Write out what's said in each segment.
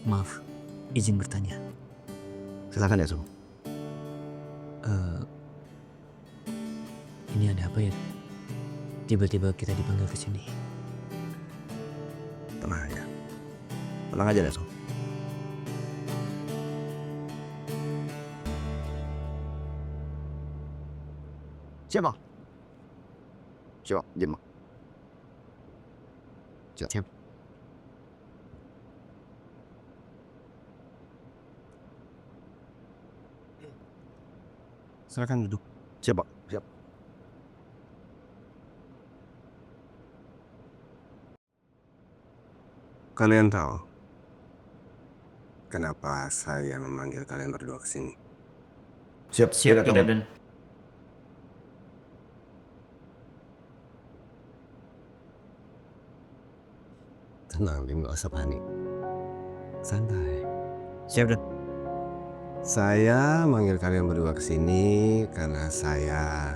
Maaf, izin bertanya. Silakan ya, Su. Ini ada apa ya? Tiba-tiba kita dipanggil ke sini. Tenang aja. Tenang aja deh, Su. Siapa? Siapa? Diam. Siap. Silakan duduk. Siap, Pak. Siap. Kalian tahu kenapa saya memanggil kalian berdua ke sini? Siap, Siap, Komandan. Tenang, Bim, gak usah panik. Santai. Siap, Dan. Saya manggil kalian berdua ke sini karena saya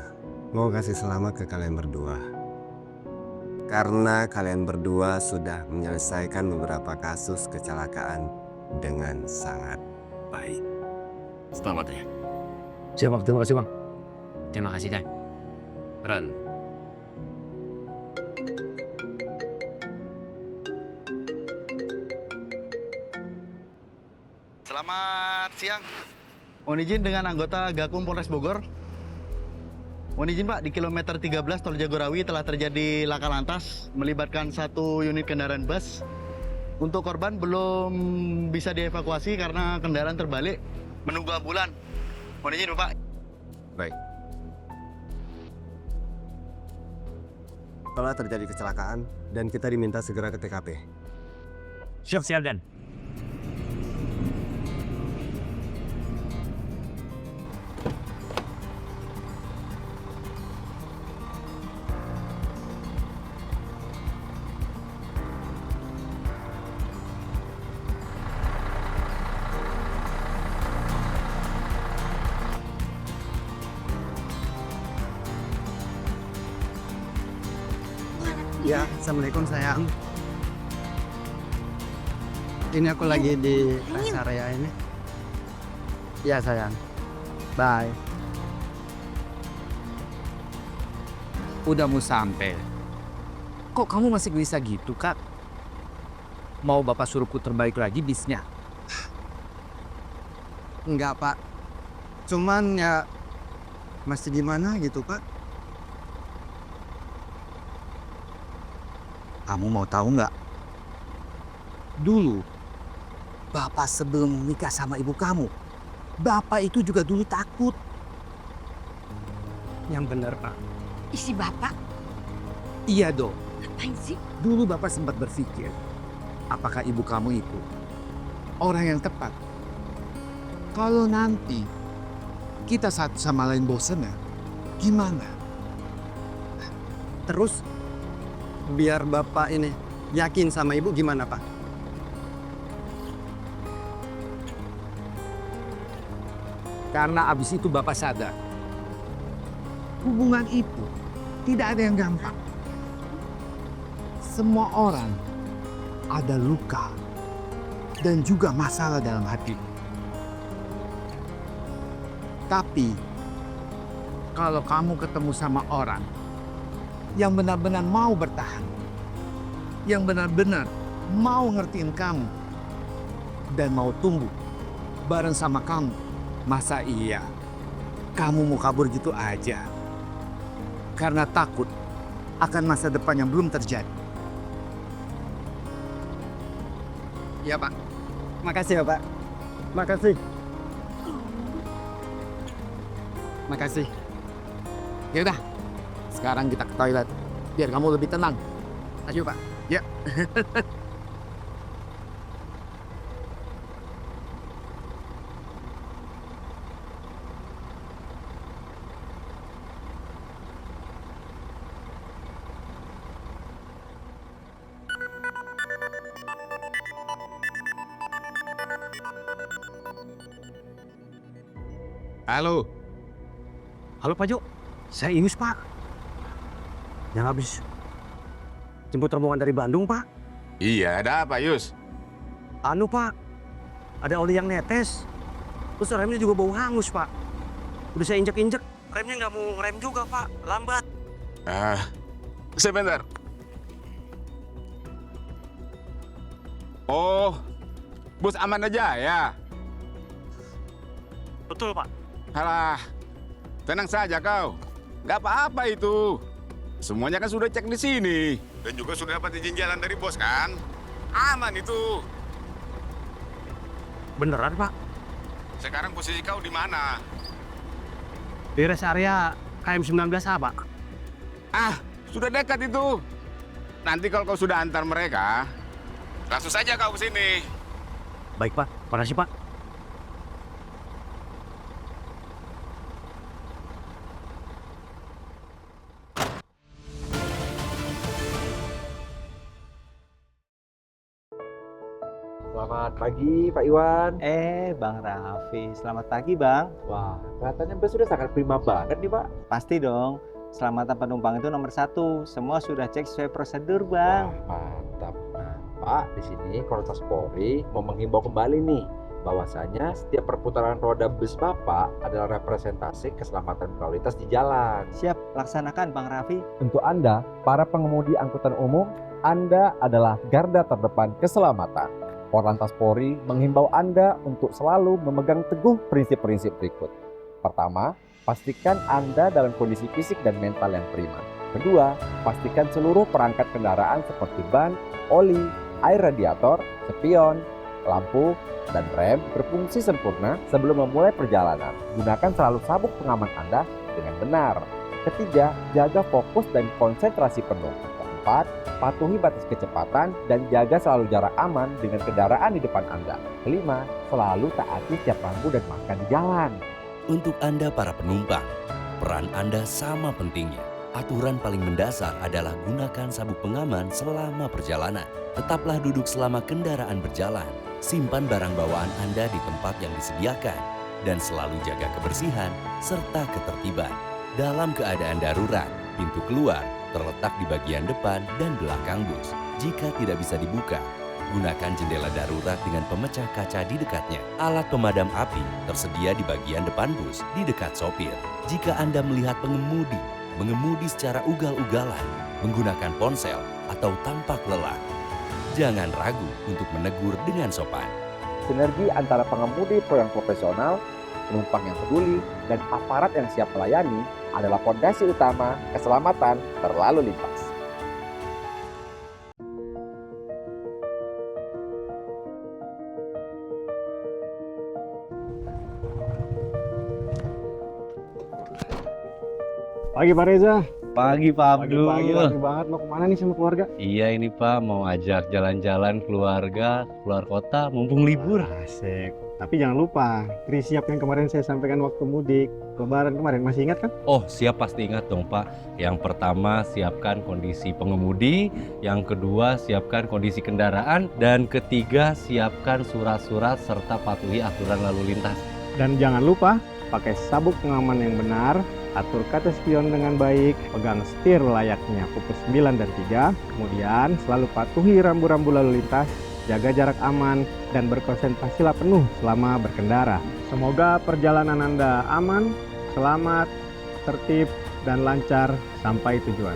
mau kasih selamat ke kalian berdua. Karena kalian berdua sudah menyelesaikan beberapa kasus kecelakaan dengan sangat baik. Selamat ya. Siap, Bang. Terima kasih, Bang. Terima kasih, Dan. Ren. Selamat siang. Mohon izin dengan anggota Gakum Polres Bogor. Mohon izin Pak, di kilometer 13 Tol Jagorawi telah terjadi laka lantas melibatkan satu unit kendaraan bus. Untuk korban belum bisa dievakuasi karena kendaraan terbalik menunggu ambulan. Mohon izin Bapak. Baik. Telah terjadi kecelakaan dan kita diminta segera ke TKP. Siap, Dan. Ya, assalamualaikum sayang. Ini aku lagi di rest area ini. Ya sayang. Bye. Udah mau sampai. Kok kamu masih bisa gitu, Kak? Mau Bapak suruh putar balik lagi bisnya? Enggak Pak. Cuman ya masih gimana gitu Pak. Kamu mau tahu nggak? Dulu, Bapak sebelum menikah sama ibu kamu, Bapak itu juga dulu takut. Yang benar Pak. Isi Bapak? Iya dong. Ngapain sih? Dulu Bapak sempat berpikir, apakah ibu kamu itu orang yang tepat? Kalau nanti kita satu sama lain bosan ya, gimana? Terus biar Bapak ini yakin sama ibu gimana Pak? Karena abis itu Bapak sadar, hubungan itu tidak ada yang gampang. Semua orang ada luka dan juga masalah dalam hati. Tapi kalau kamu ketemu sama orang yang benar-benar mau bertahan, yang benar-benar mau ngertiin kamu, dan mau tumbuh bareng sama kamu, masa iya kamu mau kabur gitu aja? Karena takut akan masa depan yang belum terjadi. Ya Pak. Makasih ya Pak. Makasih. Makasih. Ya udah, sekarang kita ke toilet biar kamu lebih tenang. Ayo Pak. Ya. Halo. Halo, Pak Jo. Saya Ius, Pak. Yang habis jemput rombongan dari Bandung, Pak. Iya, ada apa, Yus? Anu, Pak. ada oli yang netes. Terus remnya juga bau hangus, Pak. Udah saya injek-injek, remnya nggak mau ngerem juga, Pak. Lambat. Sebentar. Oh, bus aman aja ya? Betul, Pak. Alah, tenang saja kau. Nggak apa-apa itu. Semuanya kan sudah cek di sini. Dan juga sudah dapat izin jalan dari bos kan? Aman itu. Beneran, Pak. Sekarang posisi kau di mana? Di rest area KM19A, Pak. Ah, sudah dekat itu. Nanti kalau kau sudah antar mereka, langsung saja kau ke sini. Baik, Pak. Makasih, Pak. Selamat pagi Pak Iwan. Bang Raffi, selamat pagi Bang. Wah, kelihatannya Mbak sudah sangat prima banget nih Pak. Pasti dong, keselamatan penumpang itu nomor 1. Semua sudah cek sesuai prosedur Bang. Wah, mantap. Nah, Pak, di sini Korlantas Polri mau menghimbau kembali nih bahwasanya setiap perputaran roda bus Bapak adalah representasi keselamatan berlalu lintas di jalan. Siap, laksanakan Bang Raffi. Untuk Anda, para pengemudi angkutan umum, Anda adalah garda terdepan keselamatan. Korlantas Polri menghimbau Anda untuk selalu memegang teguh prinsip-prinsip berikut. Pertama, pastikan Anda dalam kondisi fisik dan mental yang prima. Kedua, pastikan seluruh perangkat kendaraan seperti ban, oli, air radiator, spion, lampu, dan rem berfungsi sempurna sebelum memulai perjalanan. Gunakan selalu sabuk pengaman Anda dengan benar. Ketiga, jaga fokus dan konsentrasi penuh. Keempat, patuhi batas kecepatan dan jaga selalu jarak aman dengan kendaraan di depan Anda. Kelima, selalu taati setiap rambu dan makan di jalan. Untuk Anda para penumpang, peran Anda sama pentingnya. Aturan paling mendasar adalah gunakan sabuk pengaman selama perjalanan. Tetaplah duduk selama kendaraan berjalan. Simpan barang bawaan Anda di tempat yang disediakan. Dan selalu jaga kebersihan serta ketertiban. Dalam keadaan darurat, pintu keluar terletak di bagian depan dan belakang bus. Jika tidak bisa dibuka, gunakan jendela darurat dengan pemecah kaca di dekatnya. Alat pemadam api tersedia di bagian depan bus di dekat sopir. Jika Anda melihat mengemudi secara ugal-ugalan, menggunakan ponsel atau tampak lelah, jangan ragu untuk menegur dengan sopan. Sinergi antara pengemudi yang profesional, penumpang yang peduli, dan aparat yang siap melayani adalah fondasi utama keselamatan berlalu lintas. Pagi, Pak Reza. Pagi Pak Abdul. Pagi banget. Mau kemana nih sama keluarga? Iya ini Pak, mau ajak jalan-jalan keluarga, keluar kota, mumpung libur. Asik. Tapi jangan lupa, siap yang kemarin saya sampaikan waktu mudik. Lebaran kemarin, masih ingat kan? Oh siap, pasti ingat dong Pak. Yang pertama siapkan kondisi pengemudi, yang kedua siapkan kondisi kendaraan, dan ketiga siapkan surat-surat serta patuhi aturan lalu lintas. Dan jangan lupa, pakai sabuk pengaman yang benar, atur kata spion dengan baik, pegang setir layaknya pukul 9 dan 3, kemudian selalu patuhi rambu-rambu lalu lintas, jaga jarak aman, dan berkonsentrasilah penuh selama berkendara. Semoga perjalanan Anda aman, selamat, tertib, dan lancar sampai tujuan.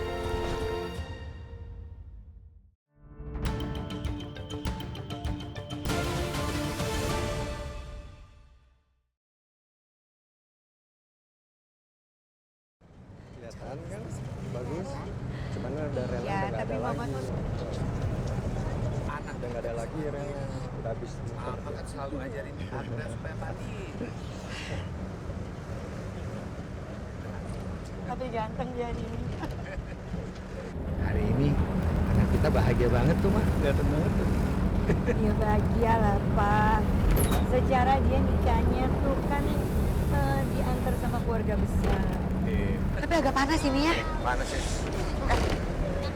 Kelihatan kan bagus, cuman udah rela Ya, udah nggak tapi ada mama lagi. tuh Udah nggak ada lagi relnya, udah habis. Apa kan selalu ngajarin Anda supaya mandi. tapi ganteng jadi. Hari ini anak kita bahagia banget tuh Mak, kelihatan banget tuh. Ya bahagia lah Pak. Secara dia nikahnya tuh kan diantar sama keluarga besar. Tapi agak panas ini ya. Mana sih?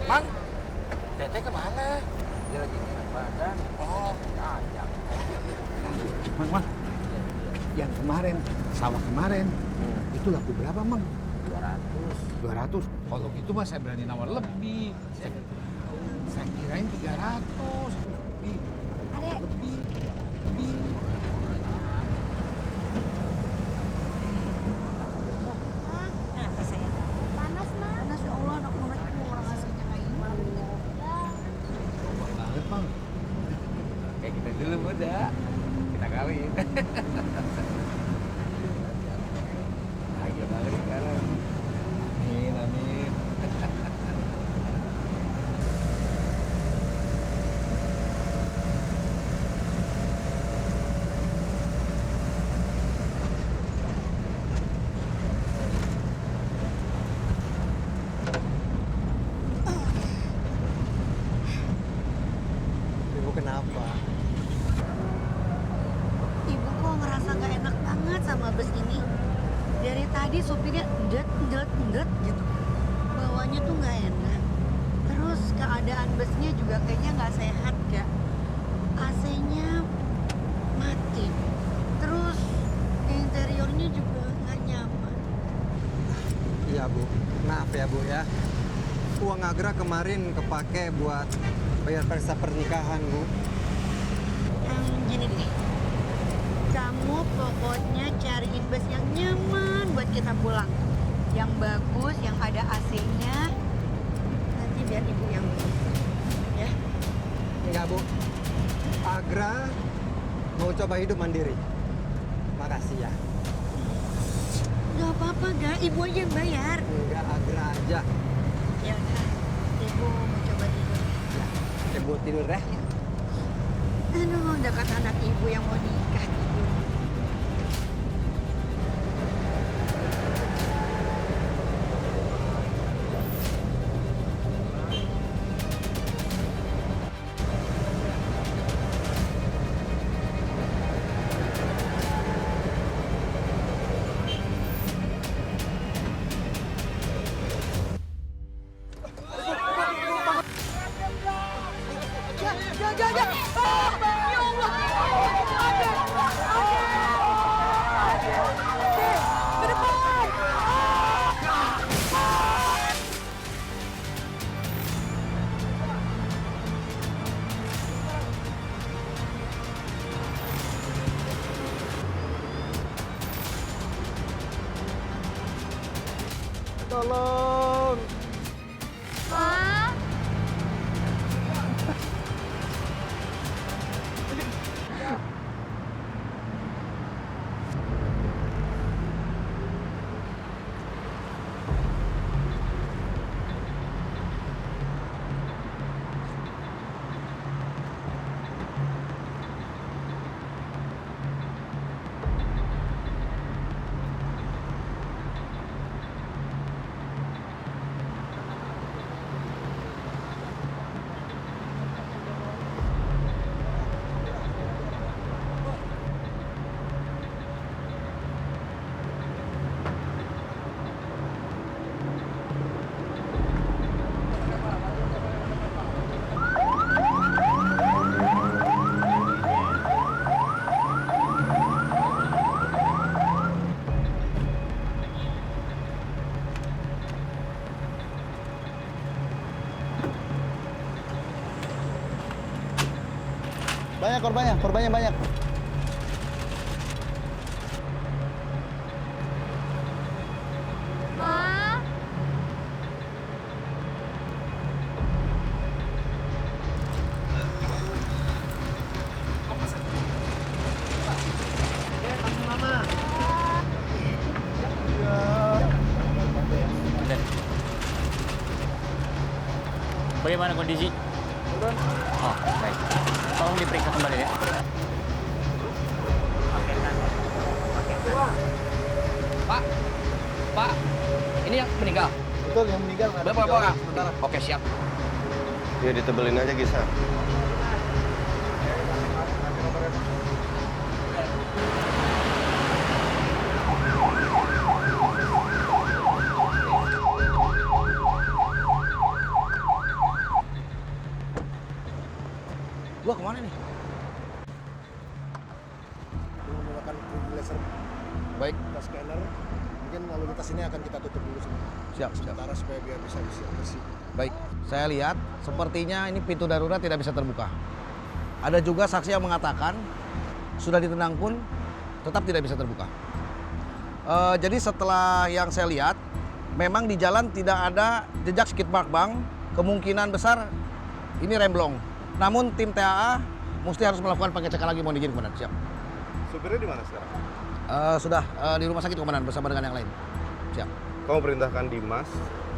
Mang, Tete kemana? Dia lagi enak badan. Oh, ajak. Mang, yang kemarin, sawah kemarin, itu laku berapa Mang? 200. Kalau gitu mah saya berani nawar lebih. Saya kirain 300. Lebih. Adek, Lebih. Ayo balik sekarang. Amin, amin. Ibu kenapa? Ibu kok ngerasa nggak enak banget sama bus ini. Dari tadi supirnya ndet gitu. Bawanya tuh nggak enak. Terus keadaan busnya juga kayaknya nggak sehat, Kak. AC-nya mati. Terus interiornya juga nggak nyaman. Iya Bu, maaf ya Bu ya. Uang Agra kemarin kepake buat bayar pesta pernikahan Bu. Gini deh. Kamu pokoknya cariin bus yang nyaman buat kita pulang. Yang bagus, yang ada AC-nya. Nanti biar ibu yang beli. Ya. Enggak Bu, Agra mau coba hidup mandiri. Makasih ya. Gak apa-apa, Ga. Ibu aja yang bayar. Enggak, Agra aja. Ya udah. Ibu mau coba tidur. Ibu tidur ya. Aduh, dekat anak ibu yang mau nikah tidur. Tolong. Pak. Banyak korbannya banyak. Pak. Bagaimana kondisi? Turun. Oh, baik. Tolong diperiksa kembali ya. Pak, ini yang meninggal. Betul, yang meninggal. Berapa orang? Oke, siap. Ya ditebelin aja Gisa. Gua kemana nih? Menggunakan laser Baik, kita scanner, mungkin lalu lintas ini akan kita tutup dulu siap. sementara supaya biar bisa bersih. Baik, saya lihat sepertinya ini pintu darurat tidak bisa terbuka. Ada juga saksi yang mengatakan sudah ditendang pun tetap tidak bisa terbuka. Jadi setelah yang saya lihat, memang di jalan tidak ada jejak skid mark bang. Kemungkinan besar ini remblong. Namun tim TAA mesti harus melakukan pengecekan lagi, mohon izin komandan. Siap. Supirnya di mana sekarang? Sudah di rumah sakit komandan bersama dengan yang lain. Siap. Kamu perintahkan Dimas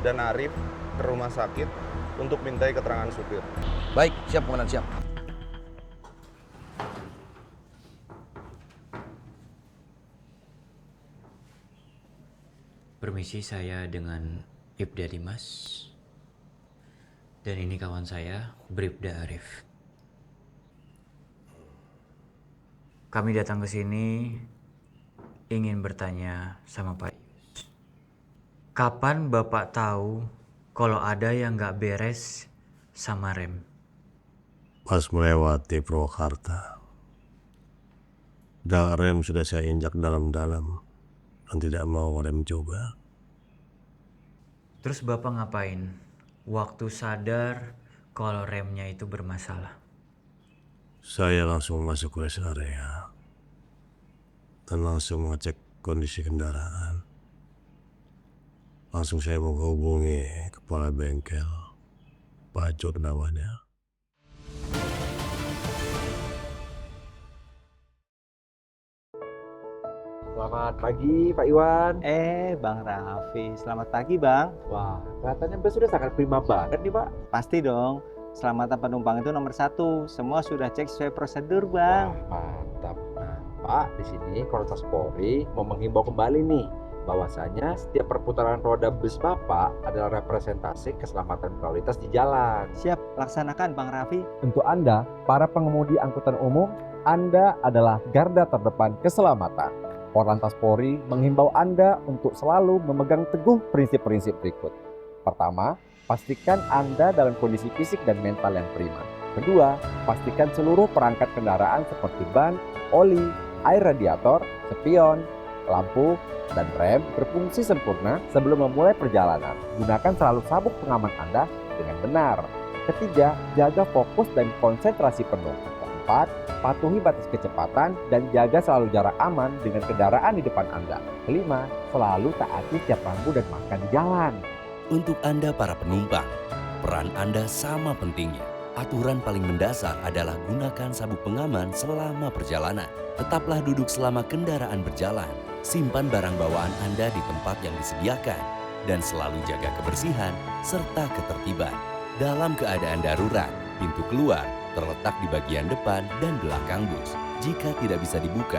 dan Arif ke rumah sakit untuk mintai keterangan supir. Baik, siap komandan, siap. Permisi, saya dengan Ibda Dimas. Dan ini kawan saya, Bribda Arif. Kami datang ke sini ingin bertanya sama Pak Yus. Kapan Bapak tahu kalau ada yang nggak beres sama rem? Pas melewati Purwakarta. Dan rem sudah saya injak dalam-dalam dan tidak mau rem coba. Terus Bapak ngapain waktu sadar kalau remnya itu bermasalah? Saya langsung masuk rest area dan langsung ngecek kondisi kendaraan. Langsung saya mau hubungi kepala bengkel, Pak Jod namanya. Selamat pagi Pak Iwan. Bang Raffi, selamat pagi Bang. Wah, kelihatannya bus sudah sangat prima banget nih Pak. Pasti dong, keselamatan penumpang itu nomor 1. Semua sudah cek sesuai prosedur Bang. Wah, mantap. Nah Pak, di sini Korlantas Polri mau menghimbau kembali nih bahwasanya setiap perputaran roda bus Bapak adalah representasi keselamatan berlalu lintas di jalan. Siap, laksanakan Bang Raffi. Untuk Anda, para pengemudi angkutan umum, Anda adalah garda terdepan keselamatan. Korlantas Polri menghimbau Anda untuk selalu memegang teguh prinsip-prinsip berikut. Pertama, pastikan Anda dalam kondisi fisik dan mental yang prima. Kedua, pastikan seluruh perangkat kendaraan seperti ban, oli, air radiator, spion, lampu, dan rem berfungsi sempurna sebelum memulai perjalanan. Gunakan selalu sabuk pengaman Anda dengan benar. Ketiga, jaga fokus dan konsentrasi penuh. Keempat, patuhi batas kecepatan dan jaga selalu jarak aman dengan kendaraan di depan Anda. Kelima, selalu taati setiap rambu dan marka di jalan. Untuk Anda para penumpang, peran Anda sama pentingnya. Aturan paling mendasar adalah gunakan sabuk pengaman selama perjalanan. Tetaplah duduk selama kendaraan berjalan. Simpan barang bawaan Anda di tempat yang disediakan. Dan selalu jaga kebersihan serta ketertiban. Dalam keadaan darurat, pintu keluar terletak di bagian depan dan belakang bus. Jika tidak bisa dibuka,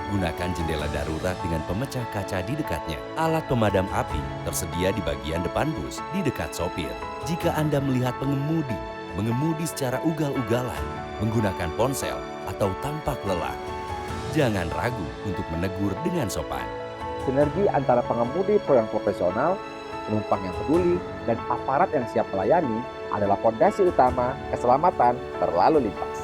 gunakan jendela darurat dengan pemecah kaca di dekatnya. Alat pemadam api tersedia di bagian depan bus di dekat sopir. Jika Anda melihat mengemudi secara ugal-ugalan, menggunakan ponsel atau tampak lelah, jangan ragu untuk menegur dengan sopan. Sinergi antara pengemudi pro yang profesional, penumpang yang peduli, dan aparat yang siap melayani adalah fondasi utama keselamatan berlalu lintas.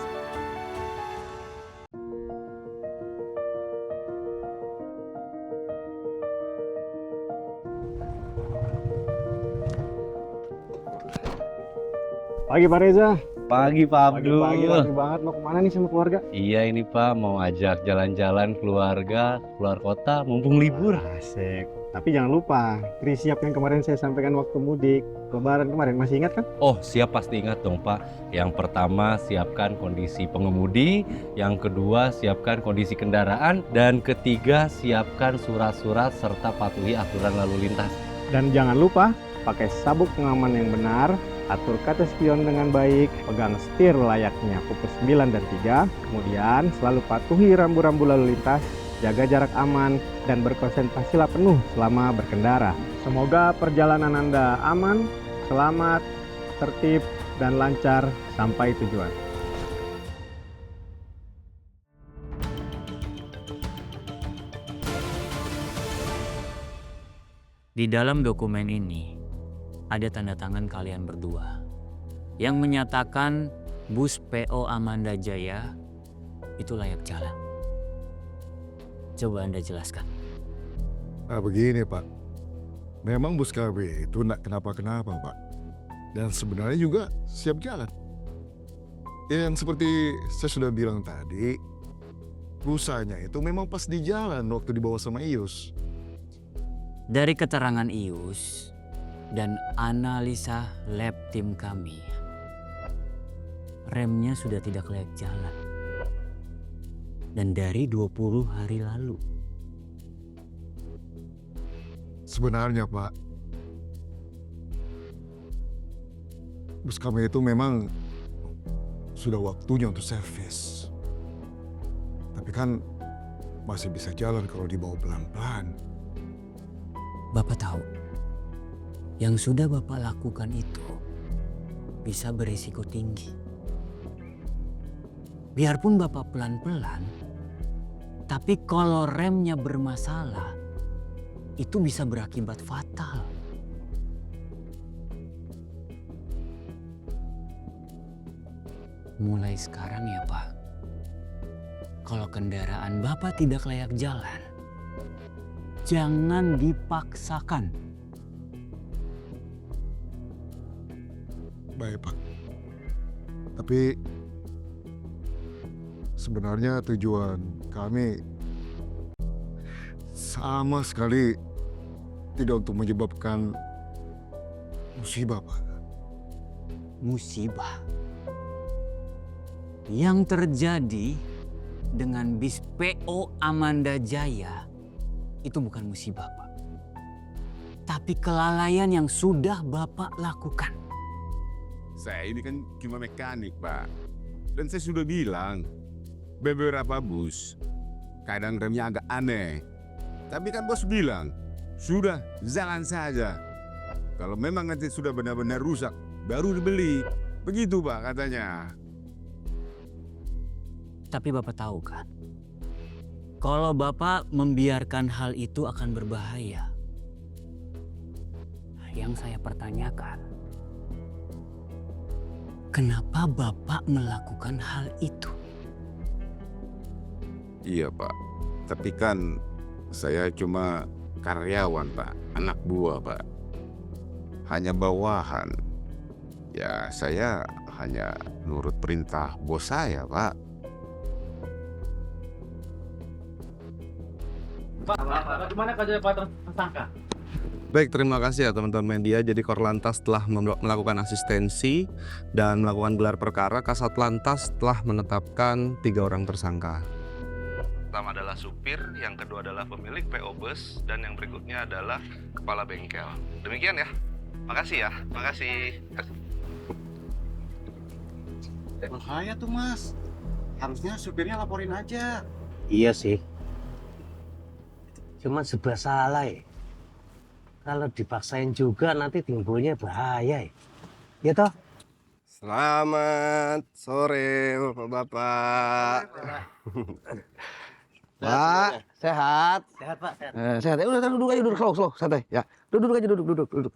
Pagi Pak Reza. Pagi Pak Abdul. Pagi banget, mau kemana nih sama keluarga? Iya ini Pak, mau ajak jalan-jalan keluarga, keluar kota, mumpung libur. Asik. Tapi jangan lupa, pre-siap yang kemarin saya sampaikan waktu mudik, Lebaran kemarin, masih ingat kan? Oh siap, pasti ingat dong Pak. Yang pertama siapkan kondisi pengemudi, yang kedua siapkan kondisi kendaraan, dan ketiga siapkan surat-surat serta patuhi aturan lalu lintas. Dan jangan lupa, pakai sabuk pengaman yang benar, atur kata spion dengan baik, pegang setir layaknya pukul 9 dan 3, kemudian selalu patuhi rambu-rambu lalu lintas, jaga jarak aman, dan berkonsentrasilah penuh selama berkendara. Semoga perjalanan Anda aman, selamat, tertib, dan lancar sampai tujuan. Di dalam dokumen ini ada tanda tangan kalian berdua yang menyatakan bus PO Amanda Jaya itu layak jalan. Coba Anda jelaskan. Nah begini Pak, memang bus KB itu tidak kenapa-kenapa Pak. Dan sebenarnya juga siap jalan. Yang seperti saya sudah bilang tadi, busanya itu memang pas di jalan waktu dibawa sama Ius. Dari keterangan Ius dan analisa lab tim kami, remnya sudah tidak layak jalan. dan dari 20 hari lalu. Sebenarnya Pak, bus kami itu memang sudah waktunya untuk servis. Tapi kan masih bisa jalan kalau dibawa pelan-pelan. Bapak tahu, yang sudah Bapak lakukan itu bisa berisiko tinggi. Biarpun Bapak pelan-pelan, tapi kalau remnya bermasalah, itu bisa berakibat fatal. Mulai sekarang ya Pak, kalau kendaraan Bapak tidak layak jalan, jangan dipaksakan. Baik Pak. Tapi sebenarnya tujuan kami sama sekali tidak untuk menyebabkan musibah Pak. Musibah yang terjadi dengan bis PO Amanda Jaya itu bukan musibah Pak, tapi kelalaian yang sudah Bapak lakukan. Saya ini kan cuma mekanik, Pak. Dan saya sudah bilang, beberapa bus kadang remnya agak aneh. Tapi kan bos bilang, sudah jangan saja. Kalau memang nanti sudah benar-benar rusak, baru dibeli. Begitu Pak katanya. Tapi Bapak tahu kan, kalau Bapak membiarkan hal itu akan berbahaya. Yang saya pertanyakan, kenapa Bapak melakukan hal itu? Iya Pak, tapi kan saya cuma karyawan Pak, anak buah Pak. Hanya bawahan. Ya saya hanya nurut perintah bos saya Pak. Pak, bagaimana keadaan tersangka? Baik, terima kasih ya teman-teman media. Jadi Korlantas telah melakukan asistensi dan melakukan gelar perkara. Kasat Lantas telah menetapkan 3 orang tersangka. Pertama adalah supir, yang kedua adalah pemilik PO bus, dan yang berikutnya adalah kepala bengkel. Demikian ya. Makasih ya. Makasih. Bahaya tuh Mas. Harusnya supirnya laporin aja. Iya sih. Cuman serba salah ya. Kalau dipaksain juga nanti timbulnya bahaya ya. Ya toh? Selamat sore Bapak-bapak. Pak, sehat? Sehat Pak, sehat. Sehat ya. Udah duduk aja, duduk slow, santai ya. Duduk aja, duduk.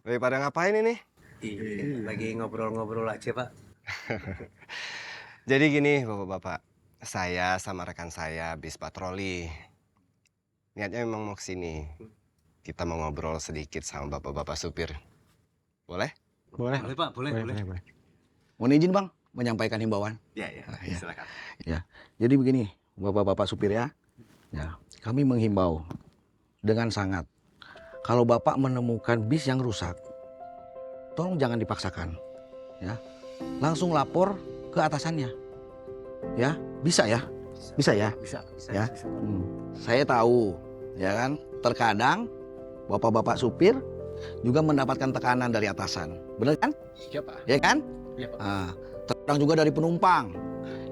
Lagi pada ngapain ini? Lagi ngobrol-ngobrol aja Pak. Jadi gini Bapak-bapak, saya sama rekan saya habis patroli. Niatnya memang mau kesini. Kita mau ngobrol sedikit sama bapak-bapak supir. Boleh? Boleh Pak, boleh. Mohon izin Bang, menyampaikan himbauan. Ya, silakan. Ya, jadi begini, bapak-bapak supir ya. Ya, kami menghimbau dengan sangat. Kalau Bapak menemukan bis yang rusak, tolong jangan dipaksakan. Ya, langsung lapor ke atasannya. Ya, bisa ya? Bisa ya? Bisa. Ya. Saya tahu, ya kan? Terkadang bapak-bapak supir juga mendapatkan tekanan dari atasan. Benar kan? Siapa? Ya kan? Iya Pak. Nah, terkadang juga dari penumpang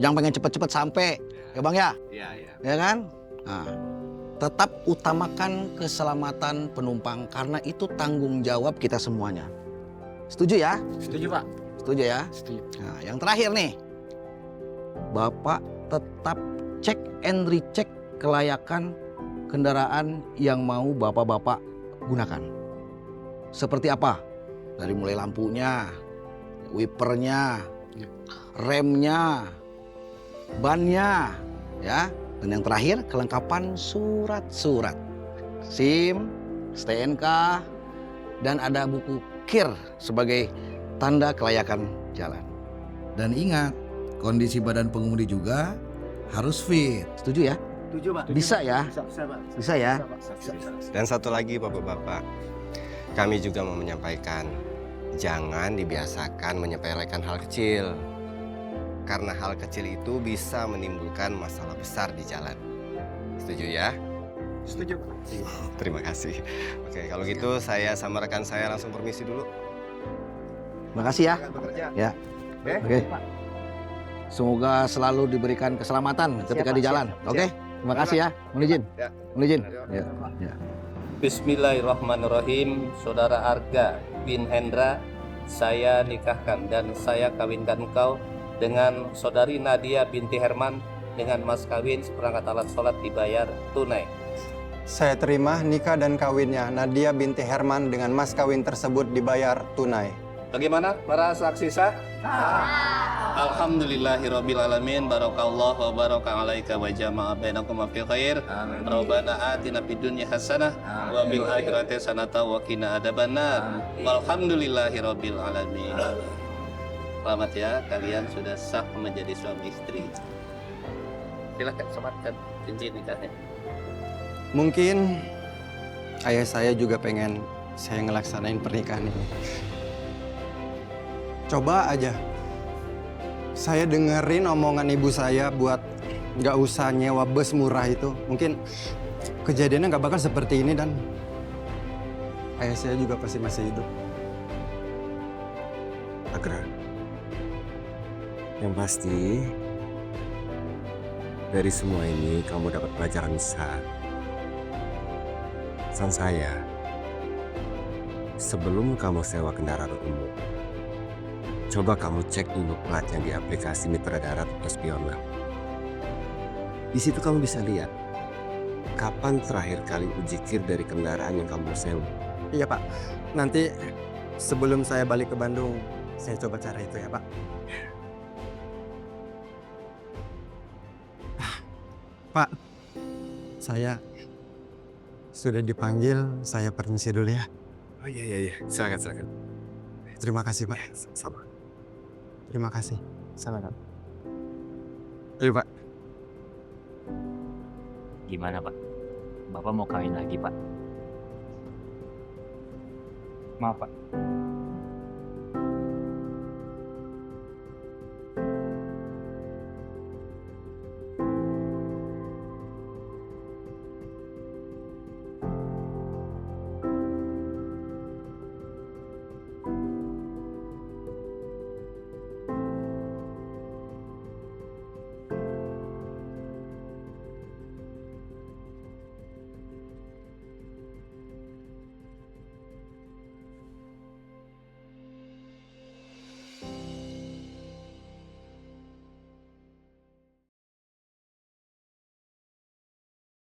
yang pengen cepet-cepet sampai. Ya Bang ya? Iya. Ya kan? Nah, tetap utamakan keselamatan penumpang karena itu tanggung jawab kita semuanya. Setuju ya? Setuju Pak. Setuju ya? Setuju. Nah, yang terakhir nih. Bapak tetap cek and recheck kelayakan kendaraan yang mau bapak-bapak gunakan. Seperti apa? Dari mulai lampunya, wipernya, remnya, bannya, ya. Dan yang terakhir kelengkapan surat-surat. SIM, STNK, dan ada buku KIR sebagai tanda kelayakan jalan. Dan ingat, kondisi badan pengemudi juga harus fit. Setuju ya? Setuju Pak. Bisa ya? Bisa Pak. Bisa ya? Bisa. Dan satu lagi bapak-bapak, kami juga mau menyampaikan, jangan dibiasakan menyepelekan hal kecil. Karena hal kecil itu bisa menimbulkan masalah besar di jalan. Setuju ya? Setuju. Terima kasih. Oke, kalau gitu saya sama rekan saya langsung permisi dulu. Makasih ya. Ya. Oke. Semoga selalu diberikan keselamatan ketika di jalan. Oke. Terima kasih ya. Mohon izin. Mohon izin. Ya. Ya. Bismillahirrahmanirrahim. Saudara Arga bin Hendra, saya nikahkan dan saya kawinkan engkau dengan saudari Nadia binti Herman dengan mas kawin seperangkat alat sholat dibayar tunai. Saya terima nikah dan kawinnya Nadia binti Herman dengan mas kawin tersebut dibayar tunai. Bagaimana para saksi sah? Alhamdulillahirabbil alamin, barakallahu wa baraka alaika wa jama'a bainakum fi khair. Rabbana atina fid dunya hasanah wa fil akhirati hasanah wa qina adzabannar. Walhamdulillahirabbil alamin. Selamat ya, kalian sudah sah menjadi suami istri. Silakan sematkan cincin nikahnya. Mungkin ayah saya juga pengen saya ngelaksanain pernikahan ini. Coba aja saya dengerin omongan ibu saya buat nggak usah nyewa bus murah itu. Mungkin kejadiannya nggak bakal seperti ini dan ayah saya juga pasti masih hidup. Agra, yang pasti dari semua ini kamu dapat pelajaran besar. Pesan saya, sebelum kamu sewa kendaraan umum, coba kamu cek dulu plat yang di aplikasi Mitra Darat atau Spionweb. Di situ kamu bisa lihat kapan terakhir kali uji kir dari kendaraan yang kamu sewa. Iya Pak, nanti sebelum saya balik ke Bandung, saya coba cara itu ya Pak. Pak, saya sudah dipanggil, saya permisi dulu ya. Oh iya, silakan. Terima kasih Pak. Sama. Terima kasih. Silakan. Ayo Pak. Gimana Pak? Bapak mau kawin lagi Pak? Maaf Pak,